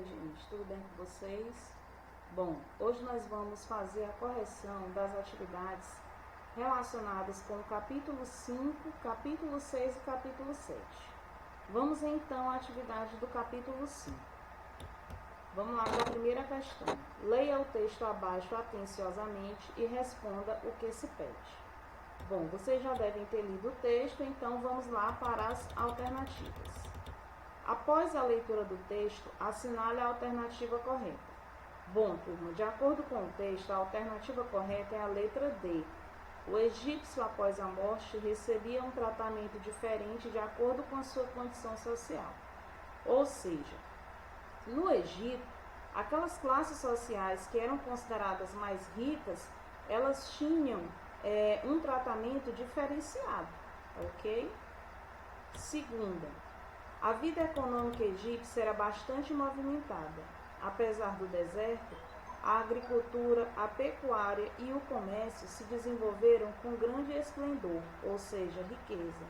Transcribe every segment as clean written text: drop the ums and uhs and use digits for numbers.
gente, tudo bem com vocês? Bom, hoje nós vamos fazer a correção das atividades relacionadas com o capítulo 5, capítulo 6 e capítulo 7. Vamos então à atividade do capítulo 5. Vamos lá para a primeira questão. Leia o texto abaixo atenciosamente e responda o que se pede. Bom, vocês já devem ter lido o texto, então vamos lá para as alternativas. Após a leitura do texto, assinale a alternativa correta. Bom, turma, de acordo com o texto, a alternativa correta é a letra D. O egípcio, após a morte, recebia um tratamento diferente de acordo com a sua condição social. Ou seja, no Egito, aquelas classes sociais que eram consideradas mais ricas, elas tinham um tratamento diferenciado, ok? Segunda, a vida econômica egípcia era bastante movimentada. Apesar do deserto, a agricultura, a pecuária e o comércio se desenvolveram com grande esplendor, ou seja, riqueza.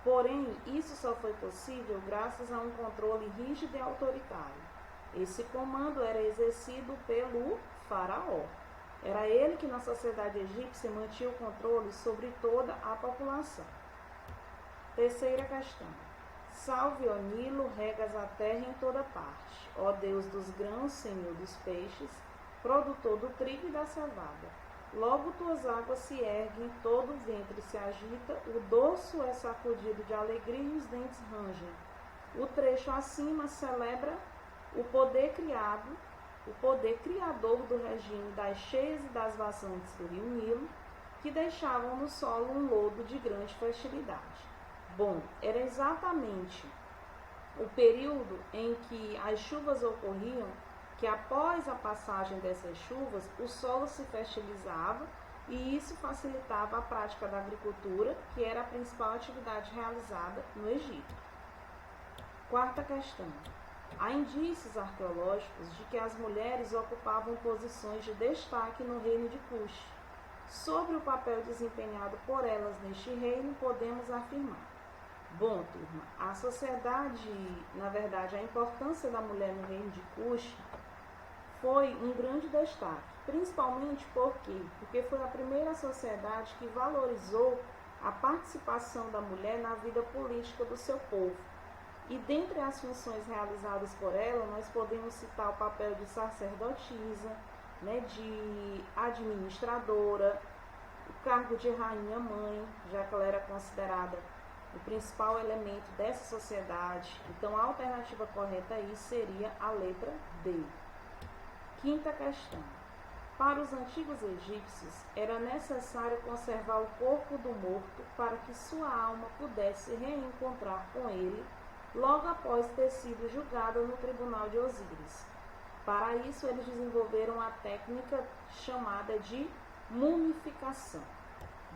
Porém, isso só foi possível graças a um controle rígido e autoritário. Esse comando era exercido pelo faraó. Era ele que na sociedade egípcia mantinha o controle sobre toda a população. Terceira questão. Salve, ó Nilo, regas a terra em toda parte. Ó Deus dos grãos, Senhor dos peixes, produtor do trigo e da cevada. Logo tuas águas se erguem, todo o ventre se agita, o dorso é sacudido de alegria e os dentes rangem. O trecho acima celebra o poder criador do regime das cheias e das vazantes do rio Nilo, que deixavam no solo um lodo de grande fertilidade. Bom, era exatamente o período em que as chuvas ocorriam, que após a passagem dessas chuvas, o solo se fertilizava e isso facilitava a prática da agricultura, que era a principal atividade realizada no Egito. Quarta questão. Há indícios arqueológicos de que as mulheres ocupavam posições de destaque no reino de Cush. Sobre o papel desempenhado por elas neste reino, podemos afirmar. Bom, turma, a sociedade, na verdade, a importância da mulher no reino de Cush foi um grande destaque, principalmente porque foi a primeira sociedade que valorizou a participação da mulher na vida política do seu povo. E dentre as funções realizadas por ela, nós podemos citar o papel de sacerdotisa, de administradora, o cargo de rainha-mãe, já que ela era considerada o principal elemento dessa sociedade. Então, a alternativa correta aí seria a letra D. Quinta questão. Para os antigos egípcios, era necessário conservar o corpo do morto para que sua alma pudesse reencontrar com ele logo após ter sido julgada no tribunal de Osíris. Para isso, eles desenvolveram a técnica chamada de mumificação.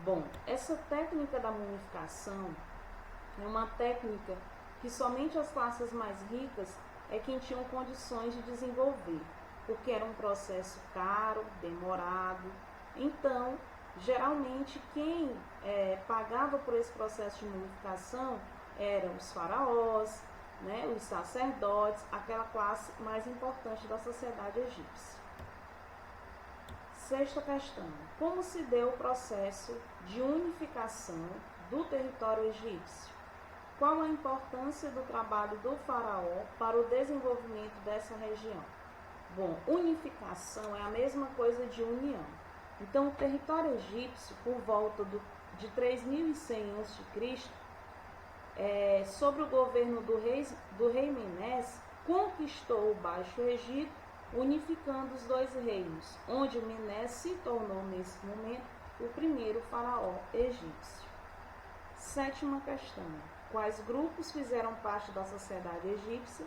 Bom, essa técnica da mumificação é uma técnica que somente as classes mais ricas é quem tinham condições de desenvolver, porque era um processo caro, demorado. Então, geralmente, quem pagava por esse processo de mumificação eram os faraós, os sacerdotes, aquela classe mais importante da sociedade egípcia. Sexta questão. Como se deu o processo de unificação do território egípcio? Qual a importância do trabalho do faraó para o desenvolvimento dessa região? Bom, unificação é a mesma coisa de união. Então, o território egípcio, por volta de 3100 a.C., sob o governo do rei Menés, conquistou o Baixo Egito, unificando os dois reinos, onde Menés se tornou, nesse momento, o primeiro faraó egípcio. Sétima questão. Quais grupos fizeram parte da sociedade egípcia?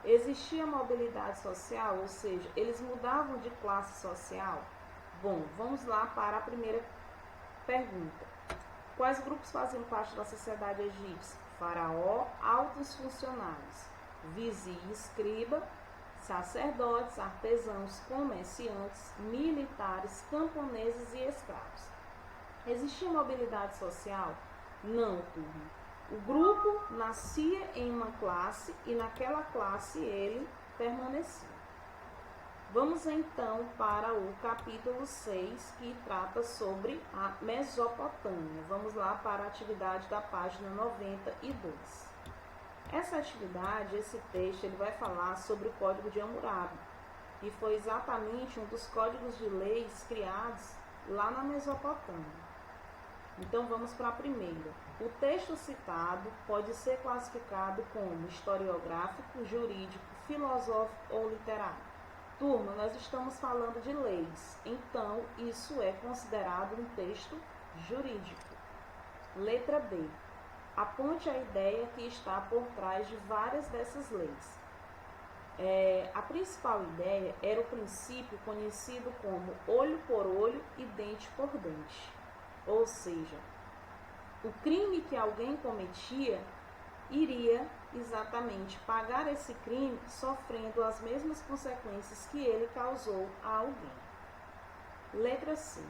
Existia mobilidade social, ou seja, eles mudavam de classe social? Bom, vamos lá para a primeira pergunta. Quais grupos faziam parte da sociedade egípcia? Faraó, altos funcionários, vizir e escriba, sacerdotes, artesãos, comerciantes, militares, camponeses e escravos. Existia mobilidade social? Não, turma. O grupo nascia em uma classe e naquela classe ele permaneciam. Vamos então para o capítulo 6, que trata sobre a Mesopotâmia. Vamos lá para a atividade da página 92. Essa atividade, esse texto, ele vai falar sobre o Código de Hammurabi, e foi exatamente um dos códigos de leis criados lá na Mesopotâmia. Então vamos para a primeira. O texto citado pode ser classificado como historiográfico, jurídico, filosófico ou literário. Turma, nós estamos falando de leis, então isso é considerado um texto jurídico. Letra B. Aponte a ideia que está por trás de várias dessas leis. A principal ideia era o princípio conhecido como olho por olho e dente por dente. Ou seja, o crime que alguém cometia iria exatamente pagar esse crime sofrendo as mesmas consequências que ele causou a alguém. Letra C.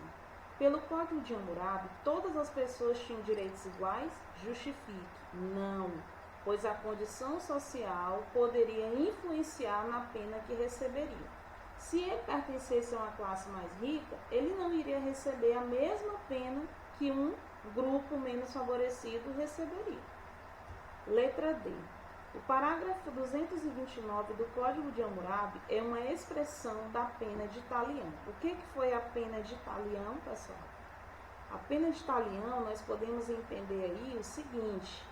Pelo Código de Hammurabi, todas as pessoas tinham direitos iguais? Justifique. Não, pois a condição social poderia influenciar na pena que receberia. Se ele pertencesse a uma classe mais rica, ele não iria receber a mesma pena que um grupo menos favorecido receberia. Letra D. O parágrafo 229 do Código de Hammurabi é uma expressão da pena de talião. O que foi a pena de talião, pessoal? A pena de talião, nós podemos entender aí o seguinte,